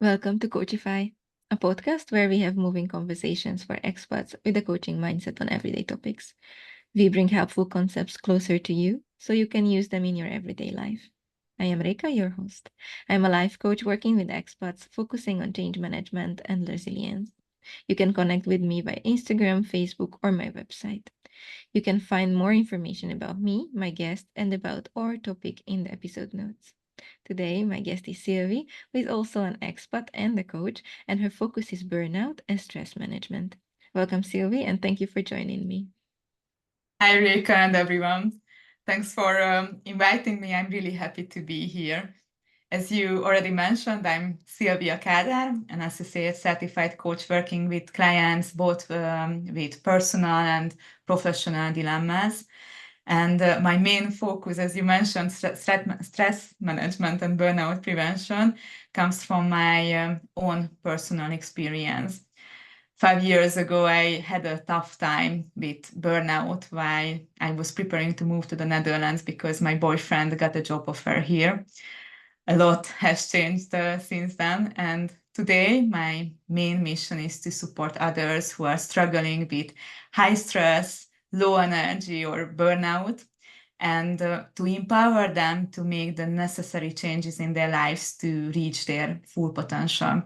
Welcome to Coachify, a podcast where we have moving conversations for expats with a coaching mindset on everyday topics. We bring helpful concepts closer to you so you can use them in your everyday life. I am Reka, your host. I'm a life coach working with expats focusing on change management and resilience. You can connect with me by Instagram, Facebook, or my website. You can find more information about me, my guest, and about our topic in the episode notes. Today, my guest is Szilvi, who is also an expat and a coach, and her focus is burnout and stress management. Welcome, Szilvi, and thank you for joining me. Hi, Reka and everyone. Thanks for inviting me. I'm really happy to be here. As you already mentioned, I'm Szilvi Kádár, an associate certified coach working with clients both with personal and professional dilemmas. And my main focus, as you mentioned, stress management and burnout prevention, comes from my own personal experience. 5 years ago, I had a tough time with burnout while I was preparing to move to the Netherlands because my boyfriend got a job offer here. A lot has changed since then. And today, my main mission is to support others who are struggling with high stress, low energy, or burnout, and to empower them to make the necessary changes in their lives to reach their full potential.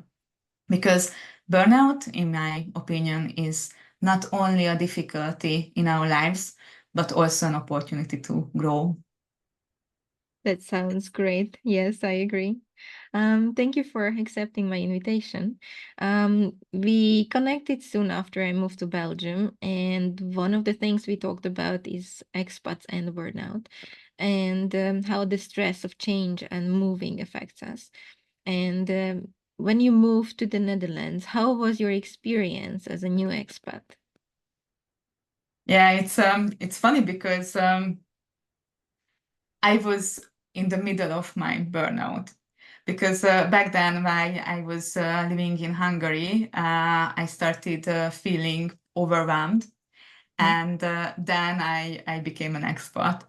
Because burnout, in my opinion, is not only a difficulty in our lives, but also an opportunity to grow. That sounds great. Yes, I agree. Thank you for accepting my invitation. We connected soon after I moved to Belgium, and one of the things we talked about is expats and burnout, and how the stress of change and moving affects us. And when you moved to the Netherlands, how was your experience as a new expat? Yeah, it's funny because I was in the middle of my burnout. Because back then, while I was living in Hungary, I started feeling overwhelmed, and then I became an expat.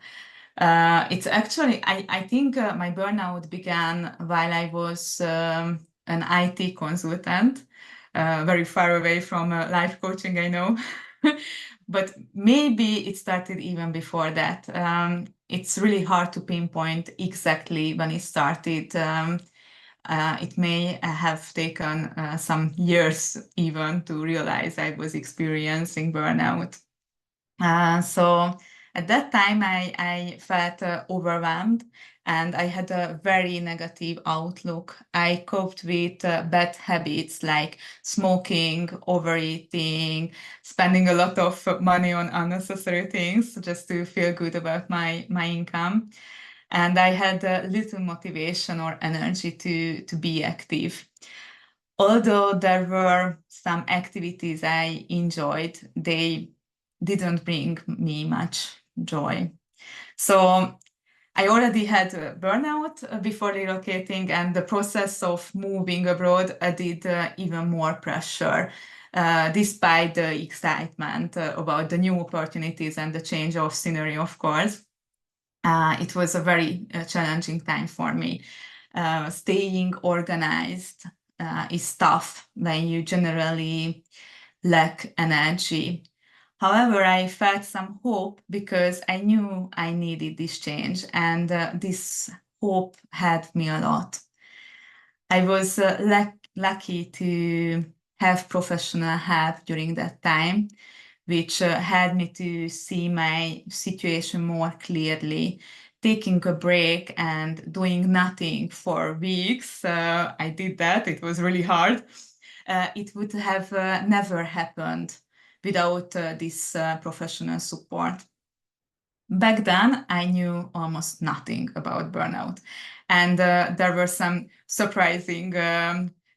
It's actually, I think my burnout began while I was an IT consultant, very far away from life coaching, I know. But maybe it started even before that. It's really hard to pinpoint exactly when it started. It may have taken some years even to realize I was experiencing burnout. So at that time, I felt overwhelmed and I had a very negative outlook. I coped with bad habits like smoking, overeating, spending a lot of money on unnecessary things just to feel good about my income. And I had little motivation or energy to be active. Although there were some activities I enjoyed, they didn't bring me much joy. So I already had a burnout before relocating, and the process of moving abroad added even more pressure. Despite the excitement about the new opportunities and the change of scenery, of course, it was a very challenging time for me. Staying organized is tough when you generally lack energy. However, I felt some hope because I knew I needed this change, and this hope helped me a lot. I was lucky to have professional help during that time, which helped me to see my situation more clearly. Taking a break and doing nothing for weeks, I did that. It was really hard. It would have never happened without this professional support. Back then, I knew almost nothing about burnout. And there were some surprising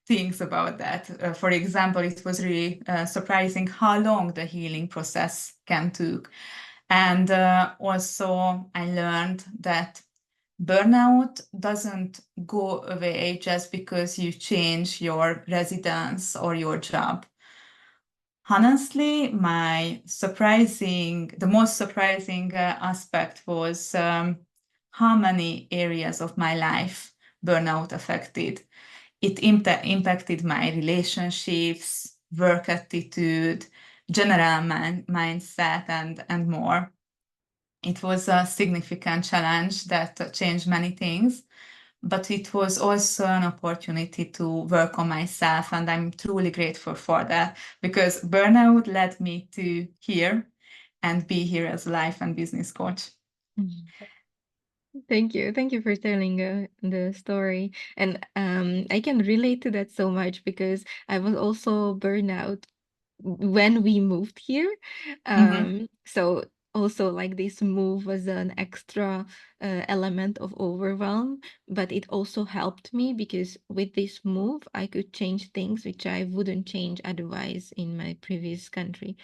things about that. For example, it was really surprising how long the healing process can take. And also, I learned that burnout doesn't go away just because you change your residence or your job. Honestly, the most surprising aspect was how many areas of my life burnout affected. it impacted my relationships, work attitude, general mindset, and more. It was a significant challenge that changed many things, but it was also an opportunity to work on myself, and I'm truly grateful for that, because burnout led me to here and be here as a life and business coach. Thank you. Thank you for telling the story. And I can relate to that so much because I was also burnout when we moved here. So also like this move was an extra element of overwhelm, but it also helped me because with this move, I could change things which I wouldn't change otherwise in my previous country.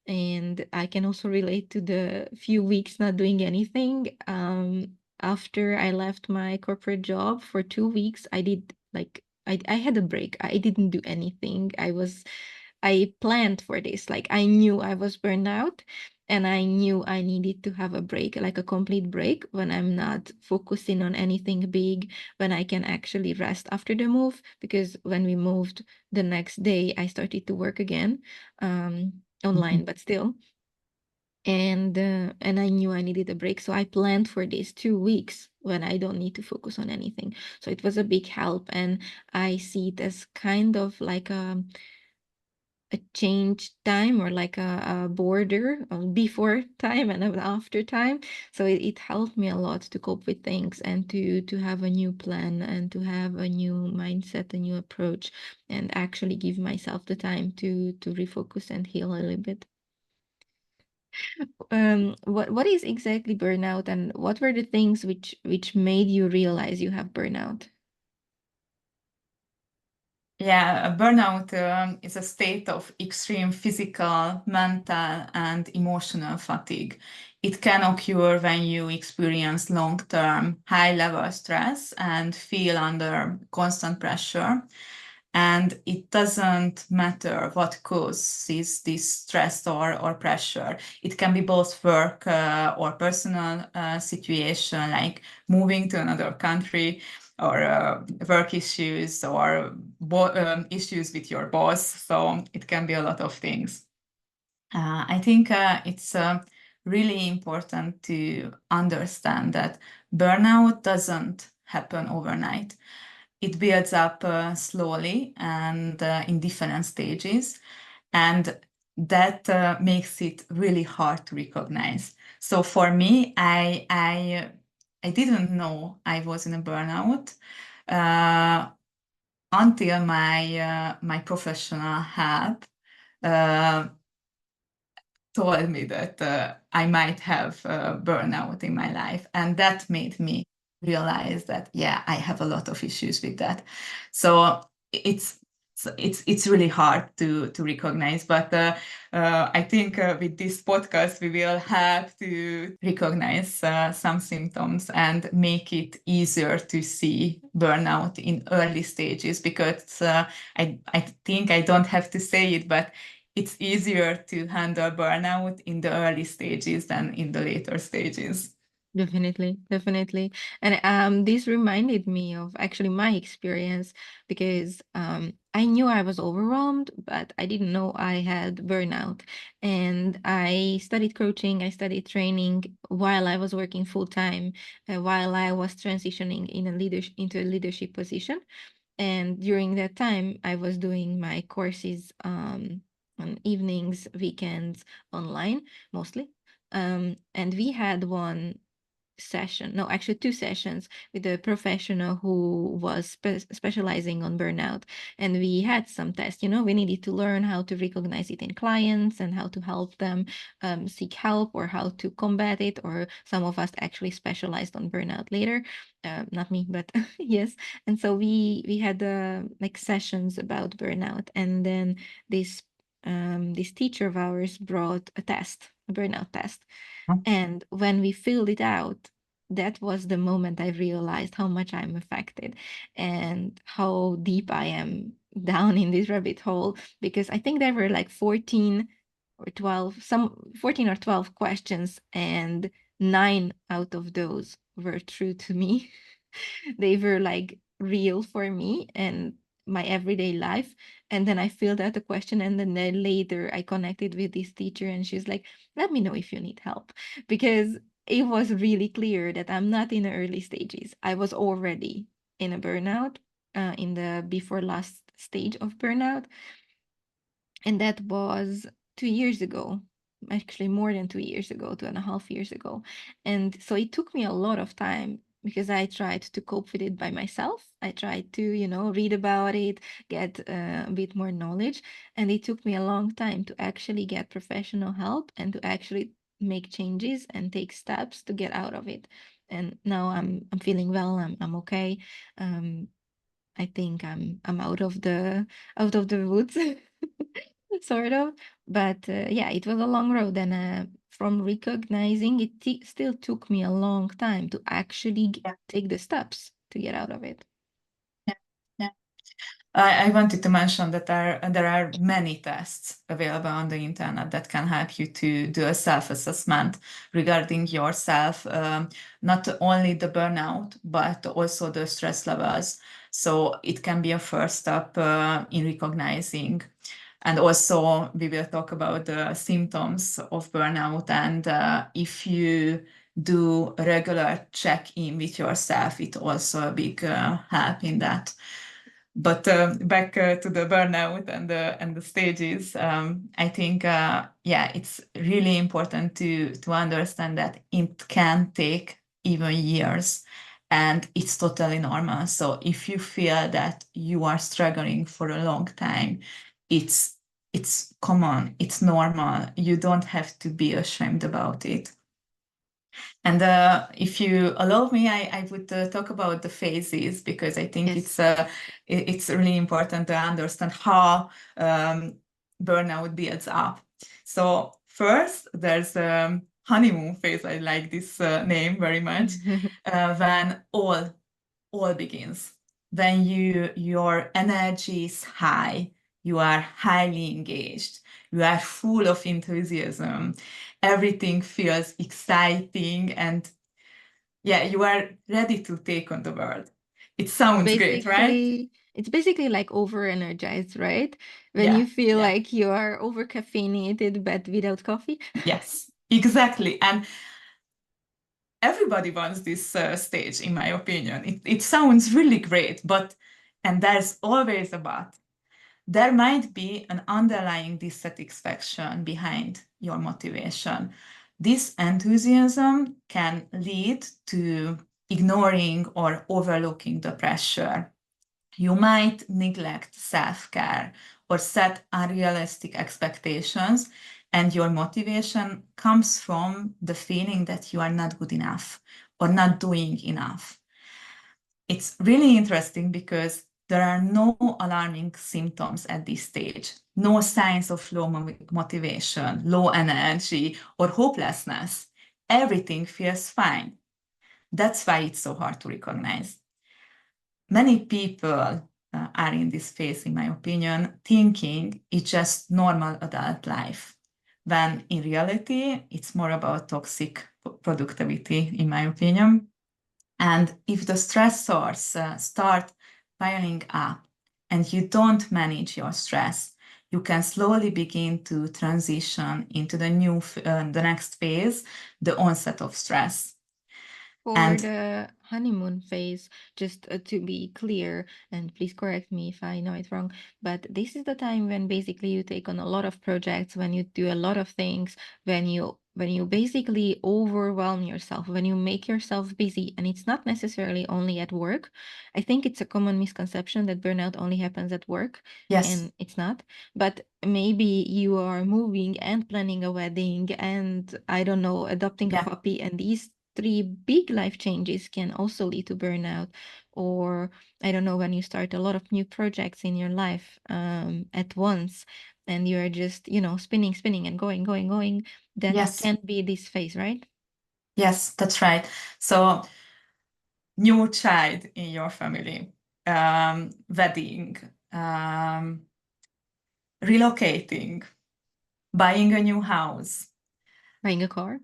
And I can also relate to the few weeks not doing anything. After I left my corporate job for 2 weeks, I did like I had a break. I didn't do anything. I planned for this. Like I knew I was burned out and I knew I needed to have a break, like a complete break when I'm not focusing on anything big, when I can actually rest after the move. Because when we moved the next day, I started to work again. Online, but still. And I knew I needed a break, so I planned for these 2 weeks when I don't need to focus on anything. So it was a big help, and I see it as kind of like a change time or like a border before time and an after time. So it helped me a lot to cope with things and to have a new plan and to have a new mindset, a new approach, and actually give myself the time to refocus and heal a little bit. What is exactly burnout, and what were the things which made you realize you have burnout? Yeah, a burnout is a state of extreme physical, mental, and emotional fatigue. It can occur when you experience long-term, high-level stress and feel under constant pressure. And it doesn't matter what causes this stress or pressure. It can be both work or personal situation, like moving to another country, or work issues, or issues with your boss. So it can be a lot of things. I think it's really important to understand that burnout doesn't happen overnight. It builds up slowly and in different stages, and that makes it really hard to recognize. So for me, I didn't know I was in a burnout until my professional help uh, told me that I might have burnout in my life, and that made me realize that yeah, I have a lot of issues with that. So it's it's really hard to recognize, but I think with this podcast we will have to recognize some symptoms and make it easier to see burnout in early stages, because I think I don't have to say it, but it's easier to handle burnout in the early stages than in the later stages. Definitely, definitely. And this reminded me of actually my experience because I knew I was overwhelmed, but I didn't know I had burnout. And I studied coaching, I studied training while I was working full time, while I was transitioning into a leadership position. And during that time, I was doing my courses on evenings, weekends, online mostly. And we had one session, no, actually 2 sessions with a professional who was specializing on burnout. And we had some tests, we needed to learn how to recognize it in clients and how to help them seek help or how to combat it. Or some of us actually specialized on burnout later. Not me, but yes. And so we had like sessions about burnout. And then this teacher of ours brought a burnout test. And when we filled it out, that was the moment I realized how much I'm affected and how deep I am down in this rabbit hole. Because I think there were like 14 or 12, some 14 or 12 questions, and 9 out of those were true to me. They were like real for me and my everyday life. And then I filled out the question, and then later I connected with this teacher, and she's like, let me know if you need help, because it was really clear that I'm not in the early stages. I was already in a burnout, in the before last stage of burnout. And that was 2 years ago, actually more than 2 years ago, 2.5 years ago. And so it took me a lot of time, because I tried to cope with it by myself. I tried to, read about it, get a bit more knowledge. And it took me a long time to actually get professional help and to actually make changes and take steps to get out of it. And now I'm feeling well. I'm okay. Um, I think I'm out of the woods, sort of. But yeah, it was a long road, and from recognizing it, still took me a long time to actually Yeah. take the steps to get out of it. Yeah. Yeah. I wanted to mention that there are many tests available on the internet that can help you to do a self-assessment regarding yourself, not only the burnout, but also the stress levels. So it can be a first step in recognizing. And also, we will talk about the symptoms of burnout. And if you do a regular check-in with yourself, it's also a big help in that. But back to the burnout and the stages, I think yeah, it's really important to understand that it can take even years, and it's totally normal. So if you feel that you are struggling for a long time, it's common, it's normal. You don't have to be ashamed about it. And if you allow me, I would talk about the phases, because I think Yes. it's really important to understand how burnout builds up. So first, there's honeymoon phase. I like this name very much. When all begins, when your energy is high, you are highly engaged, you are full of enthusiasm, everything feels exciting, and yeah, you are ready to take on the world. It sounds great, right? It's basically like over energized, right? When Yeah, you feel yeah, like you are over caffeinated but without coffee. yes, exactly. And everybody wants this stage, in my opinion. It sounds really great, and there's always a but. There might be an underlying dissatisfaction behind your motivation. This enthusiasm can lead to ignoring or overlooking the pressure. You might neglect self care or set unrealistic expectations, and your motivation comes from the feeling that you are not good enough or not doing enough. It's really interesting because there are no alarming symptoms at this stage, no signs of low motivation, low energy, or hopelessness. Everything feels fine. That's why it's so hard to recognize. Many people are in this phase, in my opinion, thinking it's just normal adult life, when in reality, it's more about toxic productivity, in my opinion. And if the stressors start piling up and you don't manage your stress, you can slowly begin to transition into the next phase, the onset of stress. For And the honeymoon phase, just to be clear, and please correct me if I know it wrong, but this is the time when basically you take on a lot of projects, when you do a lot of things, when you basically overwhelm yourself, when you make yourself busy, and it's not necessarily only at work. I think it's a common misconception that burnout only happens at work, yes, and it's not. But maybe you are moving and planning a wedding and, I don't know, adopting a yeah, puppy, and these three big life changes can also lead to burnout. Or, I don't know, when you start a lot of new projects in your life at once, and you're just, spinning, spinning, and going, going, going, that yes, can be this phase, right? yes, that's right. So, new child in your family, wedding, relocating, buying a new house, Buying a car.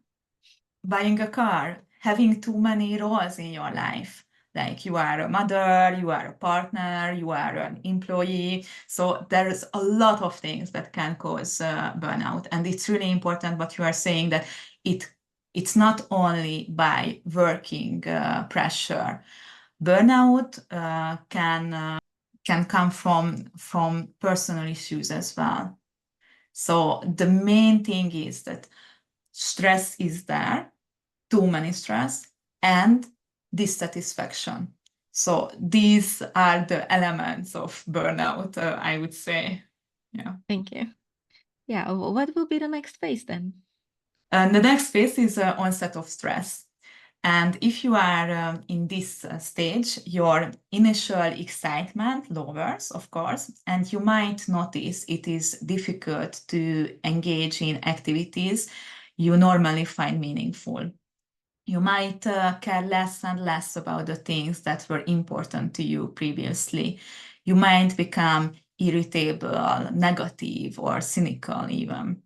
buying a car, having too many roles in your life. Like you are a mother, you are a partner, you are an employee. So there's a lot of things that can cause burnout. And it's really important what you are saying, that it's not only by working pressure. Burnout can come from personal issues as well. So the main thing is that stress is there, too many stress, and dissatisfaction. So these are the elements of burnout, I would say. Yeah. Thank you. Yeah, what will be the next phase then? And the next phase is onset of stress. And if you are in this stage, your initial excitement lowers, of course, and you might notice it is difficult to engage in activities you normally find meaningful. You might care less and less about the things that were important to you previously. You might become irritable, negative, or cynical even.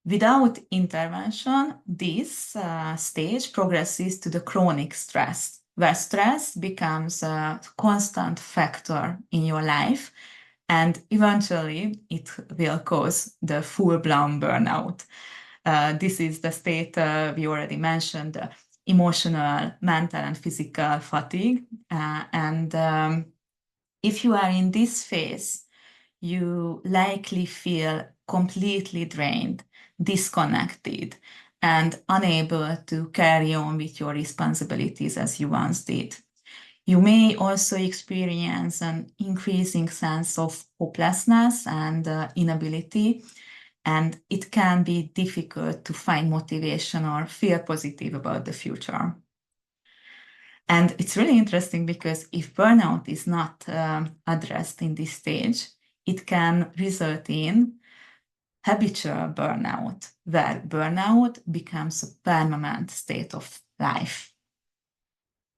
Without intervention, this stage progresses to the chronic stress, where stress becomes a constant factor in your life, and eventually it will cause the full-blown burnout. This is the state we already mentioned, emotional, mental, and physical fatigue. And if you are in this phase, you likely feel completely drained, disconnected, and unable to carry on with your responsibilities as you once did. You may also experience an increasing sense of hopelessness and inability, and it can be difficult to find motivation or feel positive about the future. And it's really interesting because if burnout is not addressed in this stage, it can result in habitual burnout, where burnout becomes a permanent state of life.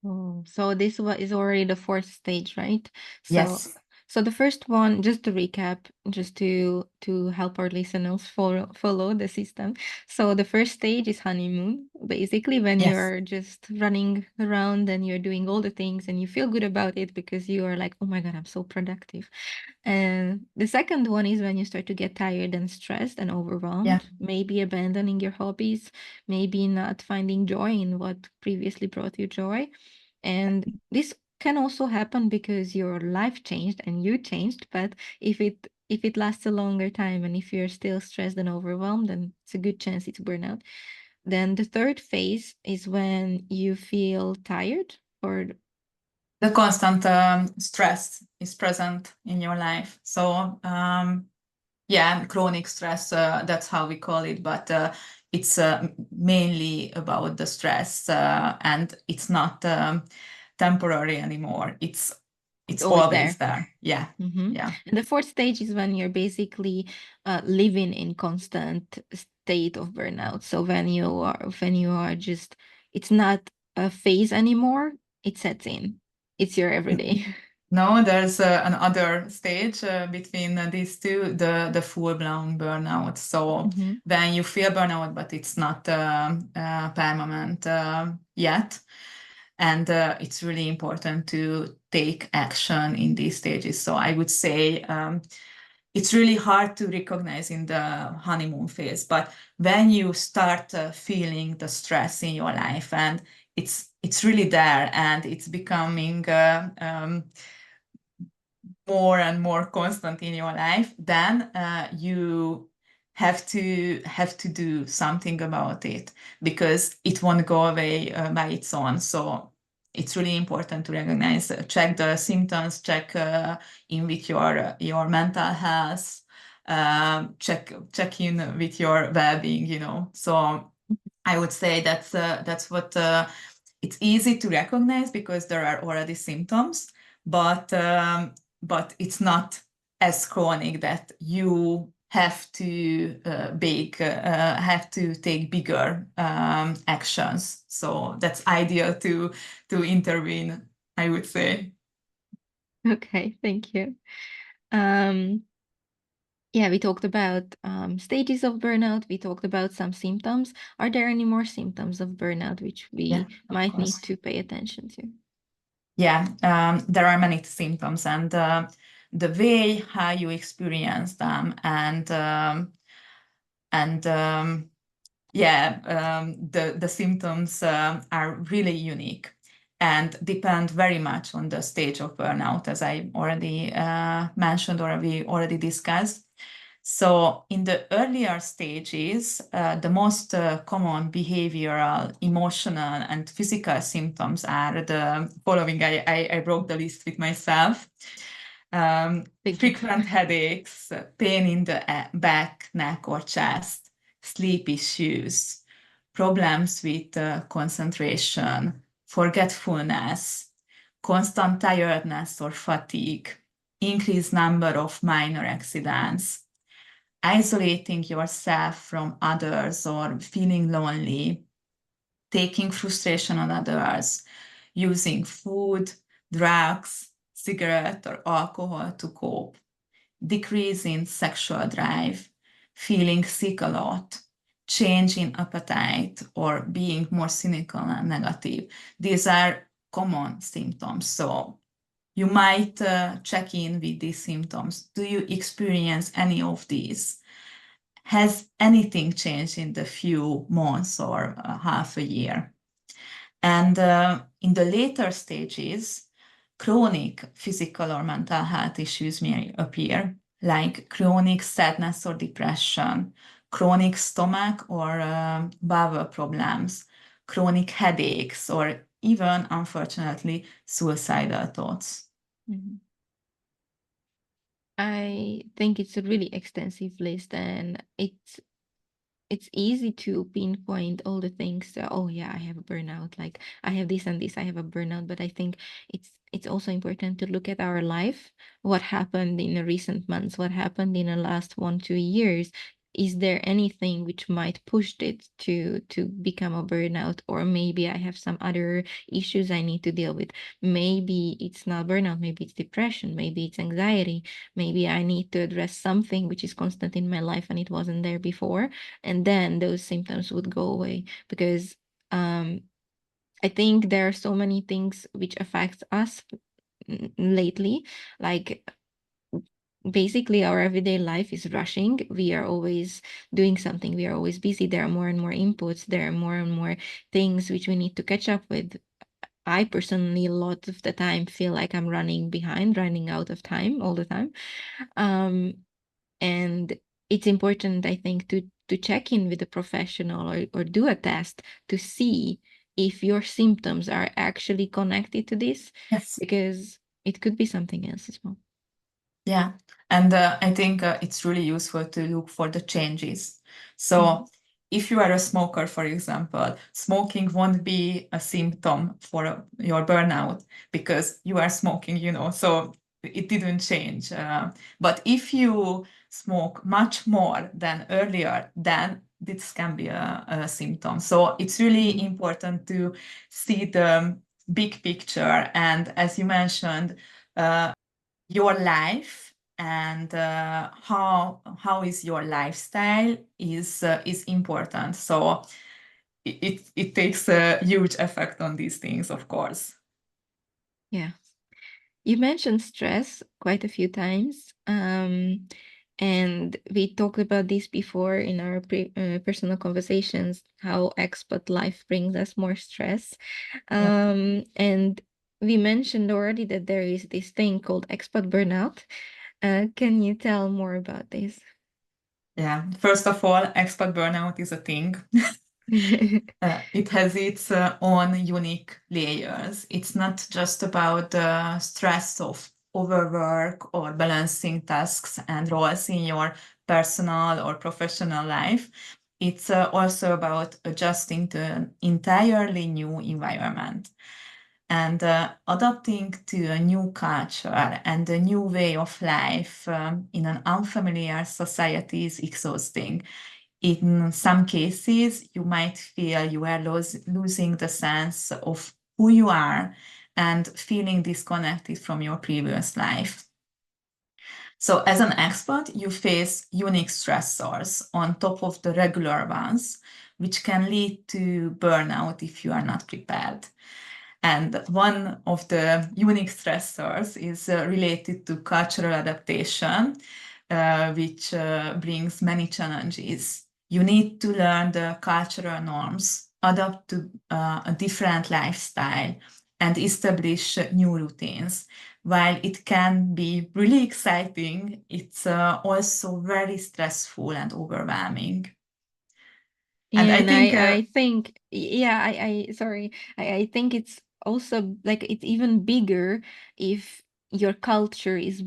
Oh, so this is already the fourth stage, right? Yes. So the first one, just to recap, just to help our listeners follow the system. So the first stage is honeymoon, basically when Yes. you're just running around and you're doing all the things and you feel good about it because you are like, oh my God, I'm so productive. And the second one is when you start to get tired and stressed and Yeah. overwhelmed, maybe abandoning your hobbies, maybe not finding joy in what previously brought you joy. And this can also happen because your life changed and you changed, but if it lasts a longer time and if you're still stressed and overwhelmed, then it's a good chance it's burnout. Then the third phase is when you feel tired or The constant stress is present in your life. So, yeah, chronic stress, that's how we call it, but it's mainly about the stress, and it's not temporary anymore. It's always always there. there. Yeah. Mm-hmm. Yeah. And the fourth stage is when you're basically living in constant state of burnout. So when you are just, it's not a phase anymore. It sets in. It's your everyday. No, there's another stage between these two, the full-blown burnout. So Mm-hmm. when you feel burnout, but it's not permanent yet. And it's really important to take action in these stages. So I would say it's really hard to recognize in the honeymoon phase, but when you start feeling the stress in your life, and it's really there, and it's becoming more and more constant in your life, then you have to do something about it, because it won't go away by its own. So it's really important to recognize, check the symptoms, check in with your mental health, check in with your well-being. So I would say that's what it's easy to recognize because there are already symptoms, but it's not as chronic that you have to have to take bigger actions. So that's ideal to intervene, I would say. Okay, thank you. Um, yeah, we talked about stages of burnout. We talked about some symptoms. Are there any more symptoms of burnout which Yeah, we of might course. need to pay attention to? Yeah, there are many symptoms, and the way how you experience them, and yeah, the symptoms are really unique and depend very much on the stage of burnout, as I already mentioned or we already discussed. So in the earlier stages, the most common behavioral, emotional, and physical symptoms are the following. I wrote the list with myself. Frequent headaches, pain in the back, neck, or chest, sleep issues, problems with concentration, forgetfulness, constant tiredness or fatigue, increased number of minor accidents, isolating yourself from others or feeling lonely, taking frustration on others, using food, drugs, cigarette, or alcohol to cope, decrease in sexual drive, feeling sick a lot, change in appetite, or being more cynical and negative. These are common symptoms. So you might check in with these symptoms. Do you experience any of these? Has anything changed in the few months or half a year? And in the later stages, chronic physical or mental health issues may appear, like chronic sadness or depression, chronic stomach or bowel problems, chronic headaches, or even, unfortunately, suicidal thoughts. Mhm. I think it's a really extensive list, and it's easy to pinpoint all the things that, oh yeah, I have a burnout, like I have this and this, I have a burnout. But I think it's also important to look at our life, what happened in the recent months, what happened in the last 1 2 years. Is there anything which might push it to become a burnout? Or maybe I have some other issues I need to deal with. Maybe it's not burnout, maybe it's depression, maybe it's anxiety, maybe I need to address something which is constant in my life and it wasn't there before, and then those symptoms would go away. Because I think there are so many things which affects us lately. Like basically our everyday life is rushing. We are always doing something, we are always busy, there are more and more inputs, there are more and more things which we need to catch up with. I personally a lot of the time feel like I'm running behind, running out of time all the time. And it's important, I think, to check in with a professional, or do a test to see if your symptoms are actually connected to this, Yes. because it could be something else as well. Yeah, and I think it's really useful to look for the changes. So if you are a smoker, for example, smoking won't be a symptom for your burnout because you are smoking, so it didn't change. But if you smoke much more than earlier, then this can be a symptom. So it's really important to see the big picture. And as you mentioned, your life and how is your lifestyle is important. So it takes a huge effect on these things, of course. Yeah. You mentioned stress quite a few times. And we talked about this before in our personal conversations, how expat life brings us more stress. And we mentioned already that there is this thing called expat burnout. Can you tell more about this? Yeah, first of all, expat burnout is a thing. It has its own unique layers. It's not just about the stress of overwork or balancing tasks and roles in your personal or professional life. It's also about adjusting to an entirely new environment and adapting to a new culture and a new way of life in an unfamiliar society is exhausting. In some cases, you might feel you are losing the sense of who you are and feeling disconnected from your previous life. So, as an expert, you face unique stressors on top of the regular ones, which can lead to burnout if you are not prepared. And one of the unique stressors is related to cultural adaptation, which brings many challenges. You need to learn the cultural norms, adapt to a different lifestyle, and establish new routines. While it can be really exciting, it's also very stressful and overwhelming. And Yeah, I and think, I think yeah, I sorry. I think it's also like it's even bigger if your culture is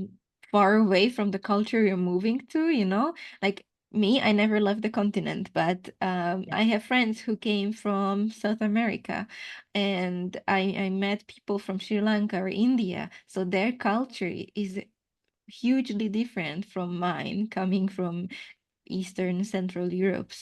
far away from the culture you're moving to, you know? Like me, I never left the continent, but I have friends who came from South America, and I met people from Sri Lanka or India. So their culture is hugely different from mine, coming from Eastern Central Europe.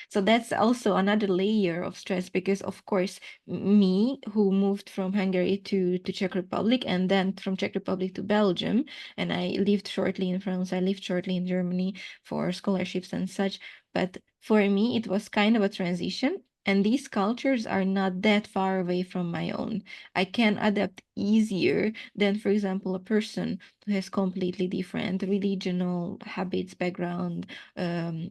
So that's also another layer of stress because of course me who moved from Hungary to Czech Republic and then from Czech Republic to Belgium, and I lived shortly in France, I lived shortly in Germany for scholarships and such, but for me it was kind of a transition, and these cultures are not that far away from my own. I can adapt easier than, for example, a person who has completely different religional habits, background, um,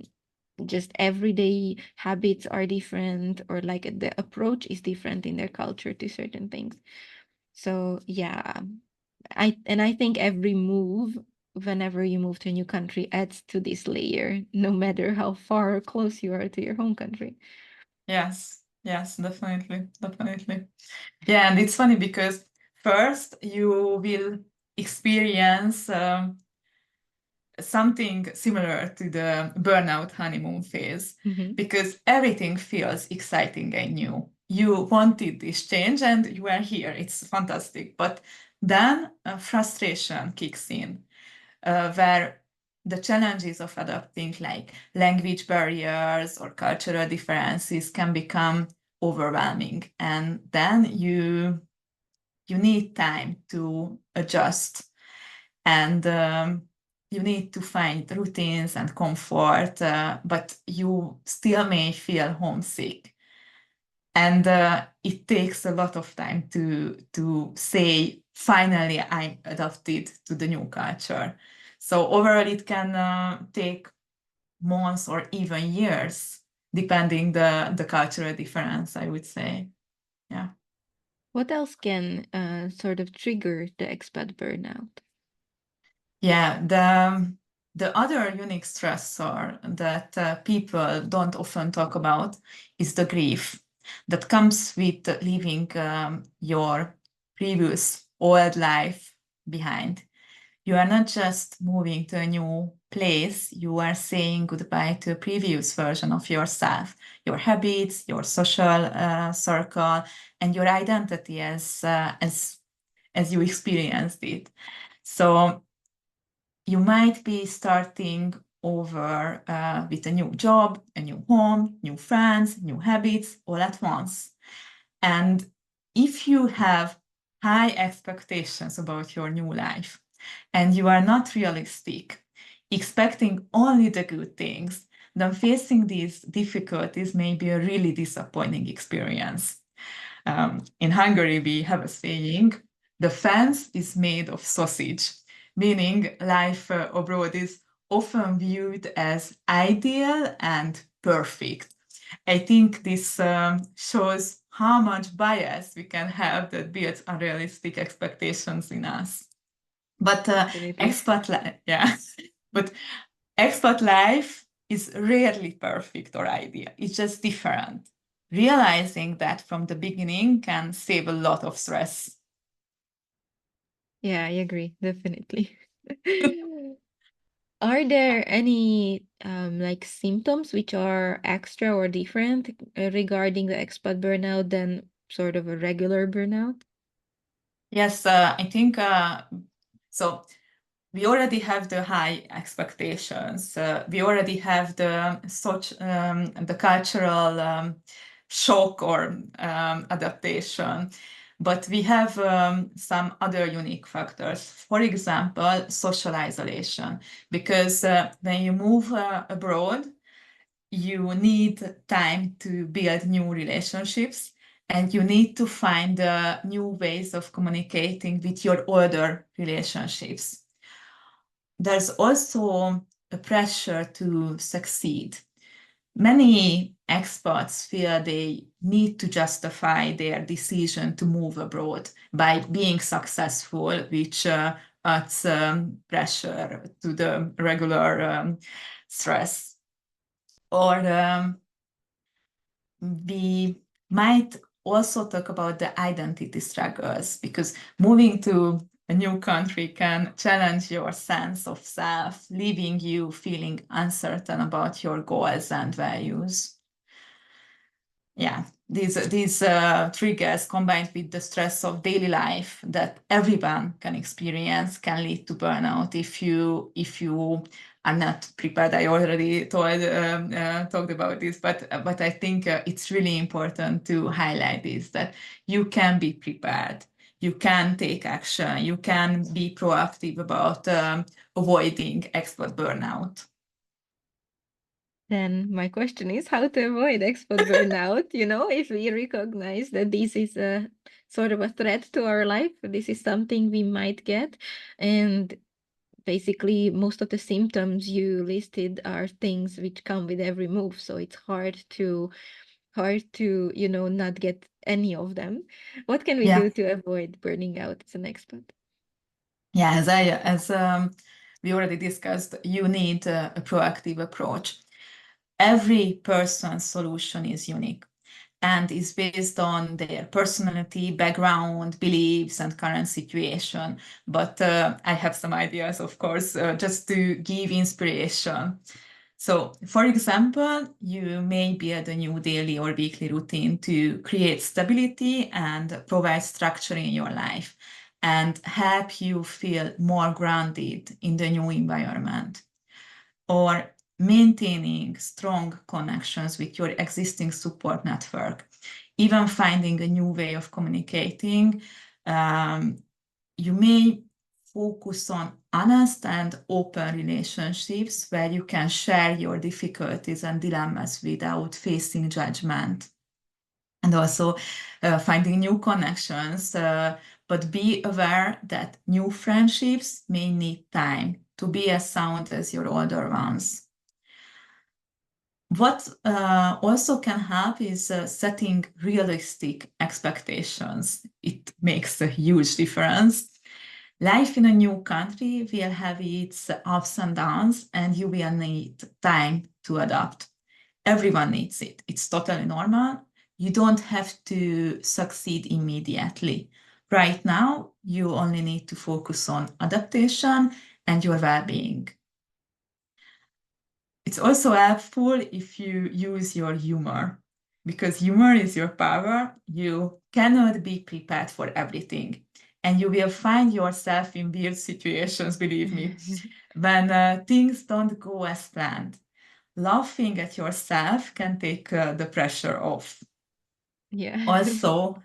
just everyday habits are different, or like the approach is different in their culture to certain things. So yeah, I think every move, whenever you move to a new country, adds to this layer, no matter how far or close you are to your home country. yes, yes, definitely, definitely. Yeah, and it's funny because first you will experience something similar to the burnout honeymoon phase Mhm. because everything feels exciting and new. You wanted this change and you are here. It's fantastic. But then frustration kicks in, where the challenges of adapting, like language barriers or cultural differences, can become overwhelming. And then you need time to adjust, and you need to find routines and comfort, but you still may feel homesick. And it takes a lot of time to say, finally, I'm adapted to the new culture. So overall, it can take months or even years, depending the cultural difference, I would say. Yeah. What else can sort of trigger the expat burnout? Yeah, the other unique stressor that people don't often talk about is the grief that comes with leaving your previous old life behind. You are not just moving to a new place, you are saying goodbye to a previous version of yourself, your habits, your social circle, and your identity as you experienced it. So you might be starting over with a new job, a new home, new friends, new habits all at once. And if you have high expectations about your new life and you are not realistic, expecting only the good things, then facing these difficulties may be a really disappointing experience. In Hungary, we have a saying, the fence is made of sausage, meaning life abroad is often viewed as ideal and perfect. I think this shows how much bias we can have that builds unrealistic expectations in us. But Definitely. yeah, but expat life is rarely perfect or ideal. It's just different. Realizing that from the beginning can save a lot of stress. Yeah, I agree, definitely. Are there any like symptoms which are extra or different regarding the expat burnout than sort of a regular burnout? Yes, I think so. We already have the high expectations. We already have the cultural shock or adaptation, but we have some other unique factors. For example, social isolation, because when you move abroad, you need time to build new relationships, And you need to find new ways of communicating with your older relationships. There's also a pressure to succeed. Many expats feel they need to justify their decision to move abroad by being successful, which adds pressure to the regular stress. Or we might also talk about the identity struggles, because moving to a new country can challenge your sense of self, leaving you feeling uncertain about your goals and values. Yeah, these triggers combined with the stress of daily life that everyone can experience can lead to burnout if you are not prepared. I already talked about this, but I think it's really important to highlight this, that you can be prepared, you can take action, you can be proactive about avoiding expat burnout. Then my question is how to avoid expat burnout. If we recognize that this is a sort of a threat to our life, this is something we might get. And basically, most of the symptoms you listed are things which come with every move. So it's hard to not get any of them. What can we do to avoid burning out as an expat? Yeah, as we already discussed, you need a proactive approach. Every person's solution is unique and is based on their personality, background, beliefs, and current situation. But I have some ideas, of course, just to give inspiration. So, for example, you may build a new daily or weekly routine to create stability and provide structure in your life and help you feel more grounded in the new environment. Or maintaining strong connections with your existing support network, even finding a new way of communicating. You may focus on honest and open relationships where you can share your difficulties and dilemmas without facing judgment. And also finding new connections, but be aware that new friendships may need time to be as sound as your older ones. What also can help is setting realistic expectations. It makes a huge difference. Life in a new country will have its ups and downs, and you will need time to adapt. Everyone needs it. It's totally normal. You don't have to succeed immediately. Right now, you only need to focus on adaptation and your well-being. It's also helpful if you use your humor, because humor is your power. You cannot be prepared for everything, and you will find yourself in weird situations, believe me, when things don't go as planned. Laughing at yourself can take the pressure off. Yeah. Also,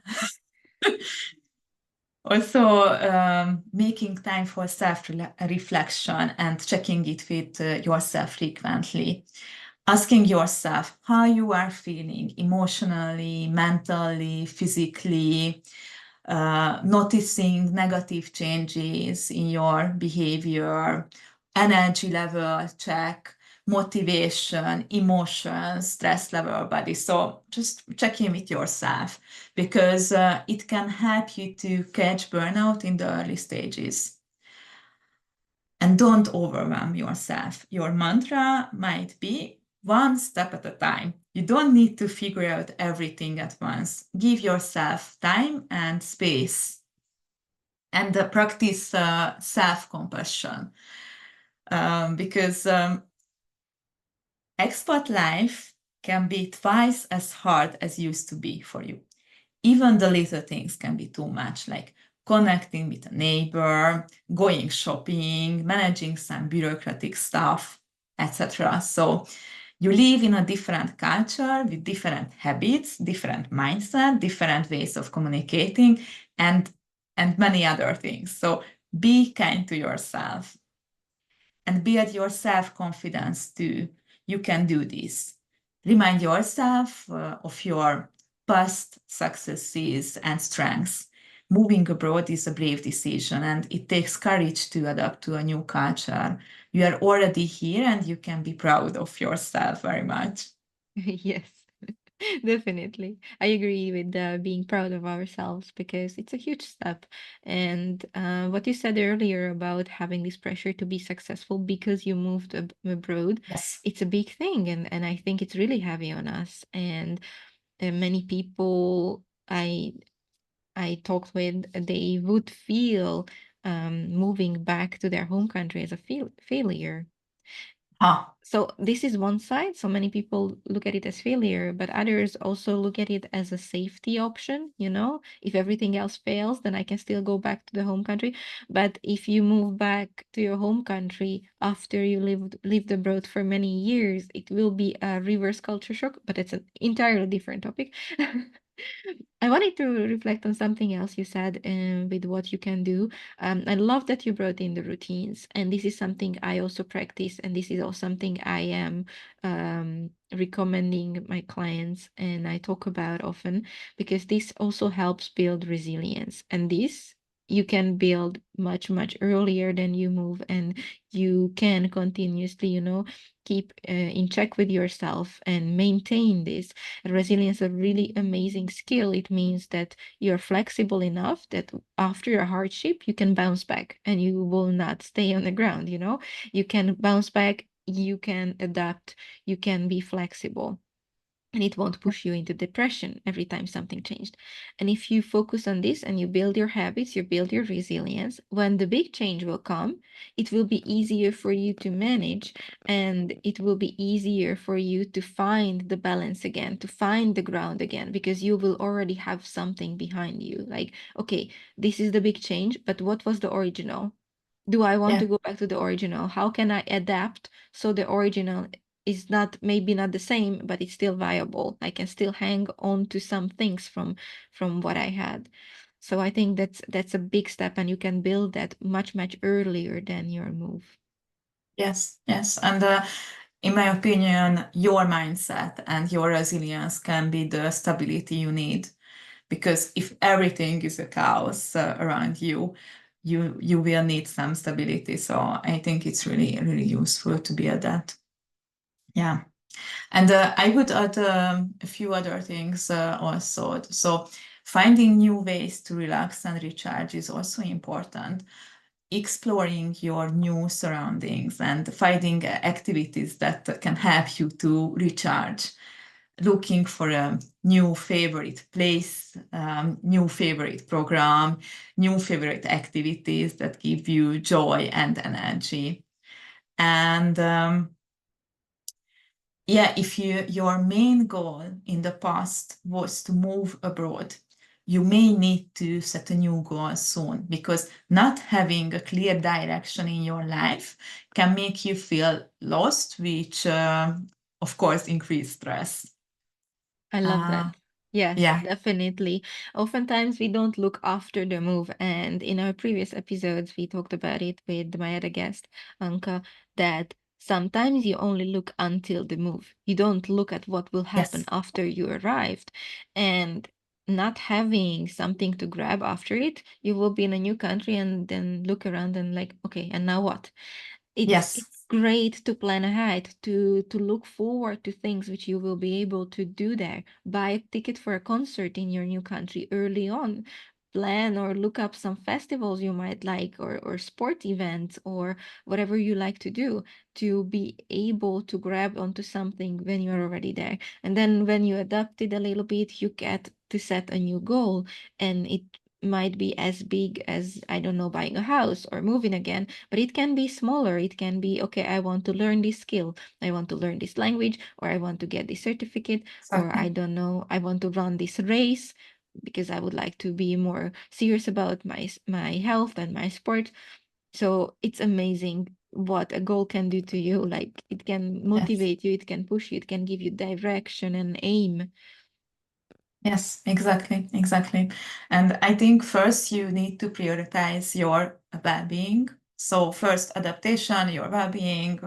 making time for self-reflection and checking it with yourself frequently. Asking yourself how you are feeling emotionally, mentally, physically, noticing negative changes in your behavior, energy level check, motivation, emotions, stress level, body. So just check in with yourself, because it can help you to catch burnout in the early stages. And don't overwhelm yourself. Your mantra might be one step at a time. You don't need to figure out everything at once. Give yourself time and space. And practice self-compassion. Because expat life can be twice as hard as used to be for you. Even the little things can be too much, like connecting with a neighbor, going shopping, managing some bureaucratic stuff, etc. So you live in a different culture with different habits, different mindset, different ways of communicating, and many other things. So be kind to yourself and build your self-confidence too. You can do this. Remind yourself of your past successes and strengths. Moving abroad is a brave decision, and it takes courage to adapt to a new culture. You are already here and you can be proud of yourself very much. Yes, definitely. I agree with being proud of ourselves because it's a huge step. And what you said earlier about having this pressure to be successful because you moved abroad, Yes. it's a big thing. And I think it's really heavy on us. And many people I talked with, they would feel moving back to their home country as a failure. Huh. So this is one side. So many people look at it as failure, but others also look at it as a safety option. If everything else fails, then I can still go back to the home country. But if you move back to your home country after you lived abroad for many years, it will be a reverse culture shock, but it's an entirely different topic. I wanted to reflect on something else you said with what you can do. I love that you brought in the routines, and this is something I also practice, and this is also something I am recommending my clients and I talk about often because this also helps build resilience. And this you can build much, much earlier than you move, and you can continuously, keep in check with yourself and maintain this. Resilience is a really amazing skill. It means that you're flexible enough that after a hardship, you can bounce back and you will not stay on the ground, You can bounce back, you can adapt, you can be flexible. And it won't push you into depression every time something changed. And if you focus on this and you build your habits, you build your resilience, when the big change will come, it will be easier for you to manage and it will be easier for you to find the balance again, to find the ground again, because you will already have something behind you. Like, okay, this is the big change, but what was the original? Do I want Yeah. to go back to the original? How can I adapt so the original is not maybe not the same, but it's still viable? I can still hang on to some things from what I had. So I think that's a big step, and you can build that much, much earlier than your move. Yes. Yes. And in my opinion, your mindset and your resilience can be the stability you need. Because if everything is a chaos around you, you will need some stability. So I think it's really, really useful to build that. Yeah. And I would add a few other things also. So finding new ways to relax and recharge is also important. Exploring your new surroundings and finding activities that can help you to recharge. Looking for a new favorite place, new favorite program, new favorite activities that give you joy and energy. And yeah, if your main goal in the past was to move abroad, you may need to set a new goal soon, because not having a clear direction in your life can make you feel lost, which of course increase stress. I love Uh, that. Yes, yeah, definitely. Oftentimes we don't look after the move. And in our previous episodes, we talked about it with my other guest, Anka, that sometimes you only look until the move. You don't look at what will happen yes, after you arrived. And not having something to grab after it, you will be in a new country and then look around and like, okay, and now what? It's yes, great to plan ahead, to look forward to things which you will be able to do there. Buy a ticket for a concert in your new country early on. Plan or look up some festivals you might like, or sport events, or whatever you like to do, to be able to grab onto something when you're already there. And then when you adapt it a little bit, you get to set a new goal, and it might be as big as, I don't know, buying a house or moving again, but it can be smaller. It can be, okay, I want to learn this skill, I want to learn this language, or I want to get this certificate, or I exactly. don't know, I want to run this race because I would like to be more serious about my health and my sport. So it's amazing what a goal can do to you. Like, it can Yes. motivate you, it can push you, it can give you direction and aim. Yes, exactly, exactly. And I think first you need to prioritize your well-being. So first adaptation, your well-being,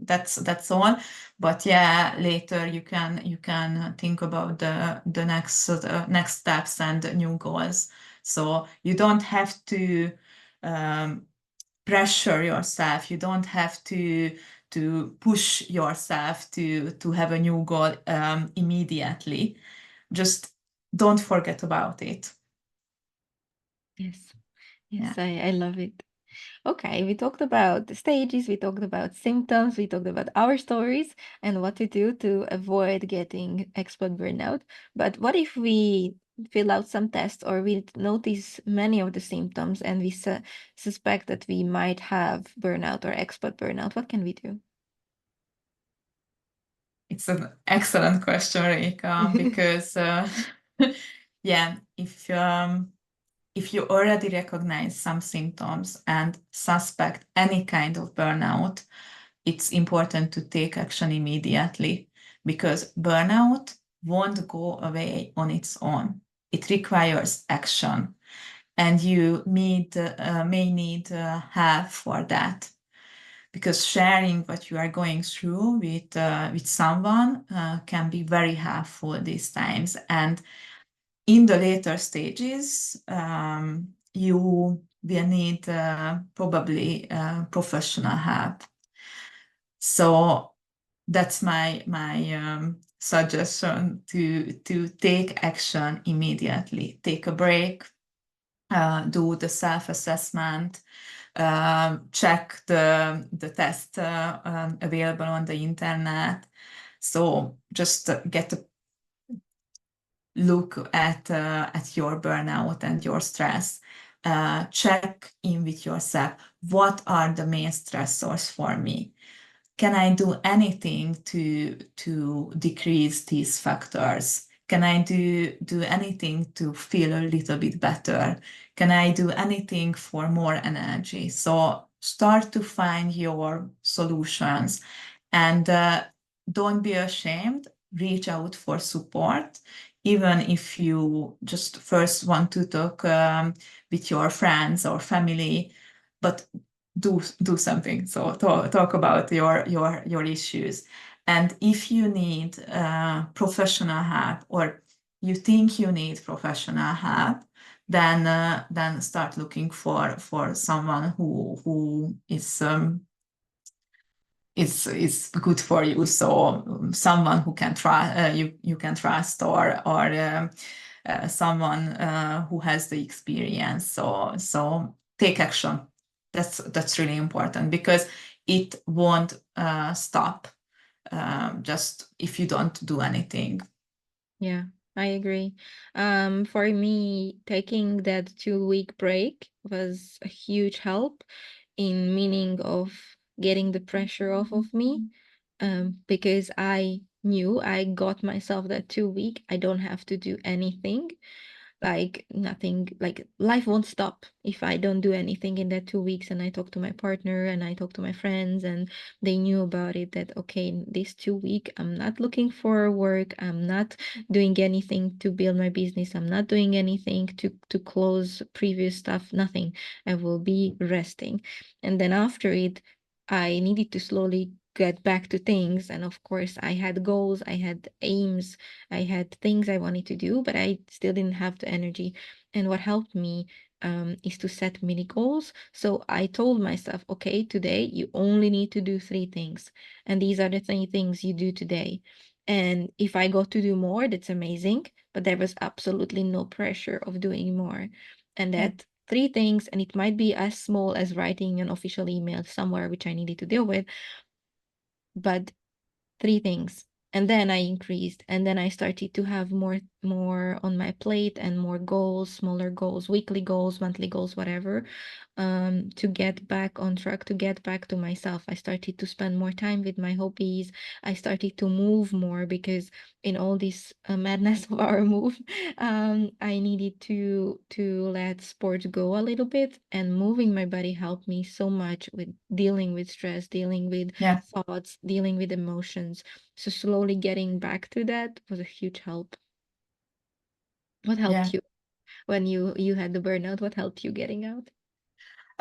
that's all. But yeah, later you can think about the next steps and new goals. So you don't have to pressure yourself. You don't have to push yourself to have a new goal immediately. Just don't forget about it. Yes. Yeah. Yes, I love it. Okay, we talked about the stages, we talked about symptoms, we talked about our stories and what to do to avoid getting expert burnout. But what if we fill out some tests or we notice many of the symptoms and we suspect that we might have burnout or expert burnout? What can we do? It's an excellent question, Rika, because yeah, if you already recognize some symptoms and suspect any kind of burnout, it's important to take action immediately because burnout won't go away on its own. It requires action, and you may need help for that. Because sharing what you are going through with someone can be very helpful these times. And in the later stages, you will need probably professional help. So that's my suggestion to take action immediately. Take a break, do the self-assessment, check the test available on the internet. So just get a look at your burnout and your stress. Check in with yourself. What are the main stressors for me? Can I do anything to decrease these factors? Can I do anything to feel a little bit better? Can I do anything for more energy? So start to find your solutions and don't be ashamed. Reach out for support, even if you just first want to talk with your friends or family, but do something. So talk about your issues. And if you need professional help or you think you need professional help, then start looking for someone who is good for you. So someone who can try you can trust or someone who has the experience. So take action. That's really important because it won't stop just if you don't do anything. Yeah, I agree. For me, taking that 2 week break was a huge help in meaning of getting the pressure off of me. Because I knew I got myself that 2 week. I don't have to do anything. Like nothing, like life won't stop if I don't do anything in that 2 weeks. And I talked to my partner and I talked to my friends, and they knew about it that, okay, this 2 week, I'm not looking for work. I'm not doing anything to build my business. I'm not doing anything to close previous stuff, nothing. I will be resting. And then after it, I needed to slowly get back to things. And of course, I had goals, I had aims, I had things I wanted to do, but I still didn't have the energy. And what helped me is to set mini goals. So I told myself, okay, today you only need to do 3 things. And these are the 3 things you do today. And if I got to do more, that's amazing. But there was absolutely no pressure of doing more. And Yeah. that 3 things, and it might be as small as writing an official email somewhere, which I needed to deal with, but 3 things. And then I increased, and then I started to have more on my plate and more goals, smaller goals, weekly goals, monthly goals, whatever, to get back on track, to get back to myself. I started to spend more time with my hobbies. I started to move more because in all this madness of our move, I needed to let sports go a little bit, and moving my body helped me so much with dealing with stress, dealing with Yeah. thoughts, dealing with emotions. So slowly getting back to that was a huge help. What Yeah. helped you when you had the burnout? What helped you getting out?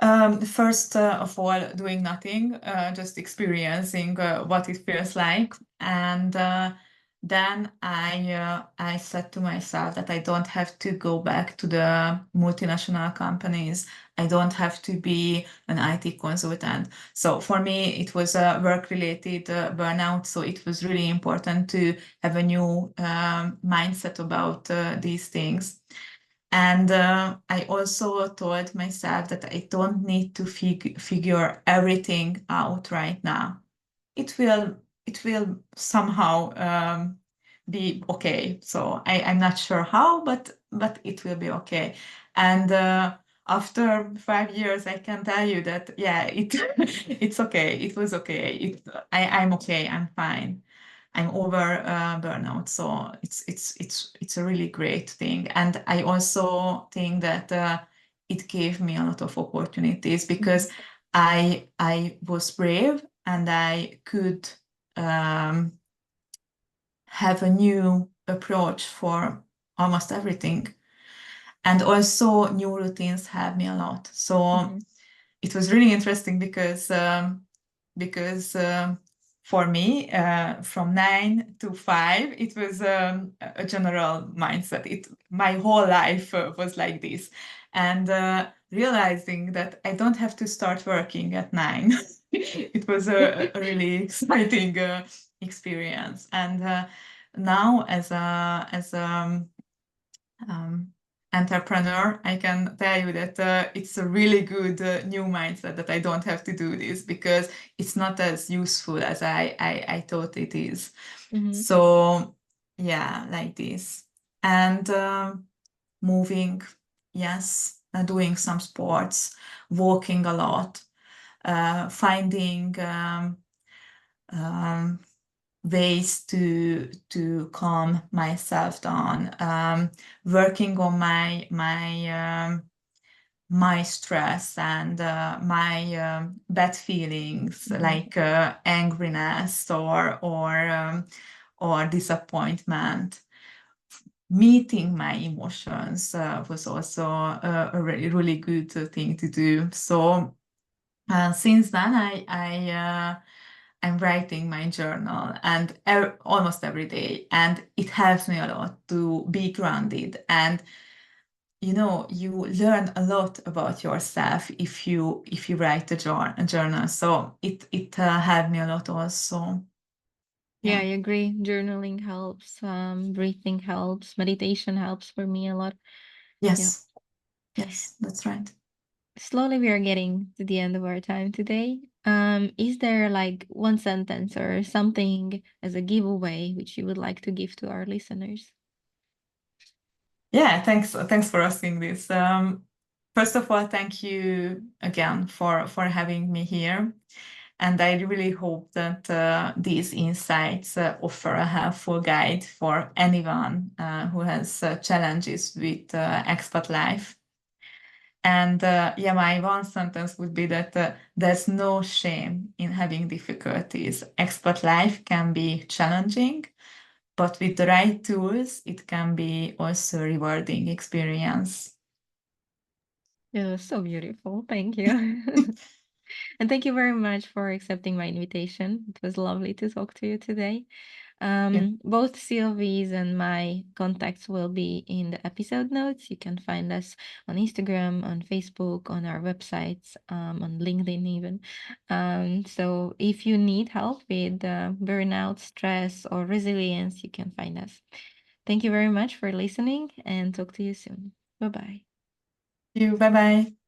First of all, doing nothing, just experiencing what it feels like, and then I said to myself that I don't have to go back to the multinational companies. I don't have to be an IT consultant. So for me, it was a work-related burnout. So it was really important to have a new mindset about these things. And I also told myself that I don't need to figure everything out right now. It will somehow be okay. So I'm not sure how, but it will be okay. And after 5 years, I can tell you that yeah, it's okay. It was okay. I'm okay. I'm fine. I'm over burnout, so it's a really great thing. And I also think that it gave me a lot of opportunities because I was brave and I could um, have a new approach for almost everything. And also new routines helped me a lot. So it was really interesting because for me, from 9 to 5, it was a general mindset. My whole life was like this, and realizing that I don't have to start working at 9, it was a really exciting experience. And now, as a um, entrepreneur, I can tell you that it's a really good new mindset that I don't have to do this because it's not as useful as I thought it is. So yeah, like this. And moving, yes, doing some sports, walking a lot, finding um, ways to calm myself down, working on my stress and my bad feelings like angriness or disappointment. Meeting my emotions was also a really good thing to do. So since then, I'm writing my journal and almost every day, and it helps me a lot to be grounded. And you learn a lot about yourself if you write a journal. So it helped me a lot also. Yeah, Yeah. I agree. Journaling helps, breathing helps, meditation helps for me a lot. Yeah. Yes. Yes, that's right. Slowly we are getting to the end of our time today. Is there like one sentence or something as a giveaway which you would like to give to our listeners? Yeah, thanks for asking this. First of all, thank you again for having me here. And I really hope that these insights offer a helpful guide for anyone who has challenges with expat life. And yeah, my one sentence would be that there's no shame in having difficulties. Expat life can be challenging, but with the right tools, it can be also a rewarding experience. Yeah, so beautiful. Thank you. And thank you very much for accepting my invitation. It was lovely to talk to you today. Yeah. Both Sylvie's and my contacts will be in the episode notes. You can find us on Instagram, on Facebook, on our websites, on LinkedIn even. So if you need help with burnout, stress, or resilience, you can find us. Thank you very much for listening and talk to you soon. Bye bye. Thank you. Bye bye.